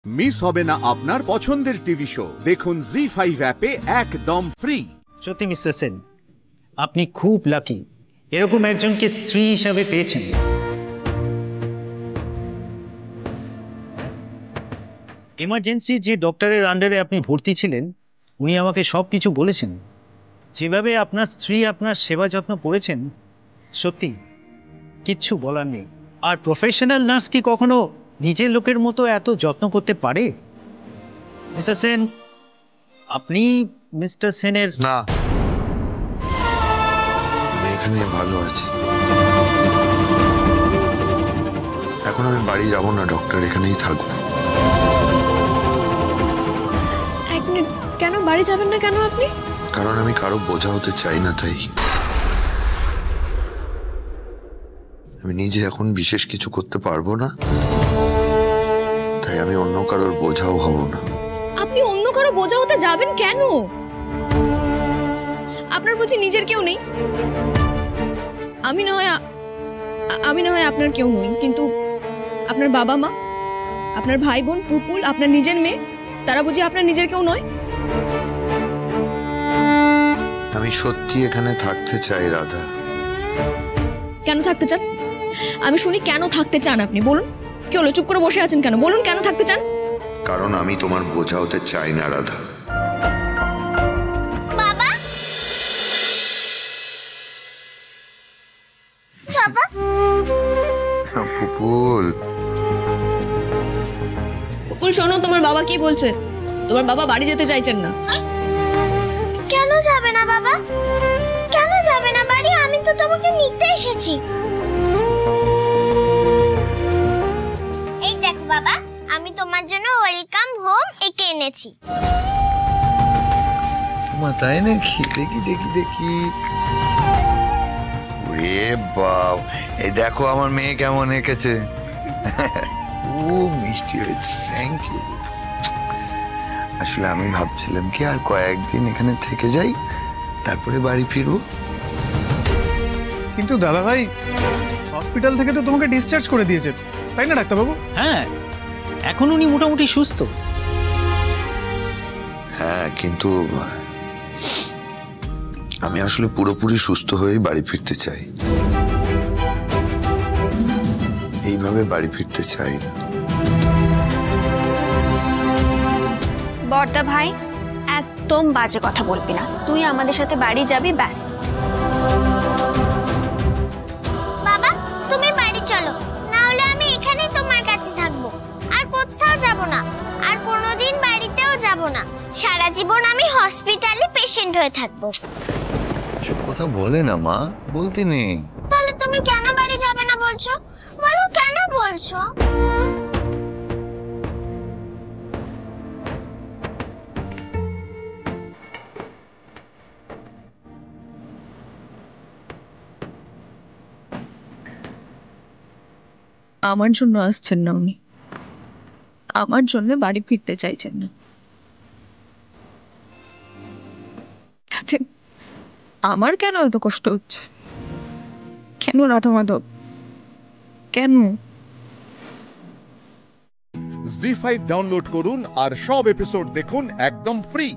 Miss হবে না আপনার পছন্দের টিভি শো। দেখুন জি5 অ্যাপে একদম ফ্রি। সত্যি মিস্টার সেন, আপনি খুব লাকি এরকম একজনকে স্ত্রী হিসাবে পেয়েছেন। এমার্জেন্সির যে ডক্টরের আন্ডারে আপনি ভর্তি ছিলেন, উনি আমাকে সব কিছু বলেছেন। যেভাবে আপনার স্ত্রী আপনার সেবা যত্ন করেছেন, সত্যি কিচ্ছু বলার নেই। আর প্রফেশনাল নার্স কি কখনো নিজের লোকের মতো এত যত্ন করতে পারে? মিস্টার সেন, আপনি মিস্টার সেনের না, আমি এখানে ভালো আছি। এখন আমি বাড়ি যাব না ডক্টর, এখানেই থাকবো। এক মিনিট, কেন বাড়ি যাবেন না কেন আপনি? কারণ আমি কারো বোঝা হতে চাই না, তাই। আমি নিজে এখন বিশেষ কিছু করতে পারবো না, তাই আমি অন্য কারোর বোঝাও হব না। আপনি অন্য কারো বোঝা হতে যাবেন কেন? আপনার বুঝি নিজের কেউ নেই? আমি না হয় আপনার কেউ নই, কিন্তু আপনার বাবা মা, আপনার ভাই বোন, পুপুল, আপনার নিজের মেয়ে, তারা বুঝি আপনার নিজের কেউ নয়? আমি সত্যি এখানে থাকতে চাই রাধা। কেন থাকতে চান? আমি শুনি কেন থাকতে চান আপনি, বলুন। কি হলো, চুপ করে বসে আছেন কেন? বলুন কেন থাকতে চান? কারণ আমি তোমার বোঝা হতে চাই না রাধা। বাবা, বাবা, পুপুল, পুপুল শোনো, তোমার বাবা কি বলছে। তোমার বাবা বাড়ি যেতে চাইছেন না। কেন যাবে না বাবা? কেন যাবে না বাড়ি? আমি তো তোমাকে নিতে এসেছি। এই দেখো বাবা, আমি তোমার জন্য ওয়েলকাম হোম এঁকে এনেছি। মা তাই নাকি? দেখি দেখি দেখি। ওরে বাপ, এই দেখো আমার মেয়ে কেমন এঁকেছে। খুব মিষ্টি হয়েছে, থ্যাংক ইউ। আসলে আমি ভাবছিলাম কি আর কয়েকদিন এখানে থেকে যাই, তারপরে বাড়ি ফিরবো। কিন্তু দাদা ভাই, হসপিটাল থেকে তো তোমাকে ডিসচার্জ করে দিয়েছে, তাই না ডাক্তারবাবু? হ্যাঁ, এখন উনি মোটামুটি সুস্থ। হ্যাঁ, কিন্তু আমি আসলে পুরোপুরি সুস্থ হয়েই বাড়ি ফিরতে চাই। এইভাবে বাড়ি ফিরতে চাই না। বর্দা ভাই, একদম বাজে কথা বলবি না। তুই আমাদের সাথে বাড়ি যাবি, ব্যাস। বাবা, তুমি বাড়ি চলো, না হলে আমি এখানেই তোমার কাছে থাকবো। আর কোথাও যাব না, আর কোনোদিন বাড়িতেও যাব না। সারা জীবন আমি হসপিটালে পেশেন্ট হয়ে থাকবো। সব কথা বলে না মা, বলতে নেই। তাহলে তুমি কেন বাড়ি যাবে না বলছো? বলো, কেন বলছো? আমার জন্য আসছেন না উনি, আমার জন্য বাড়ি ফিরতে চাইছেন না। তাতে আমার কেন এত কষ্ট হচ্ছে? কেন রাধা মাধব, কেন? জি5 ডাউনলোড করুন আর সব এপিসোড দেখুন একদম ফ্রি।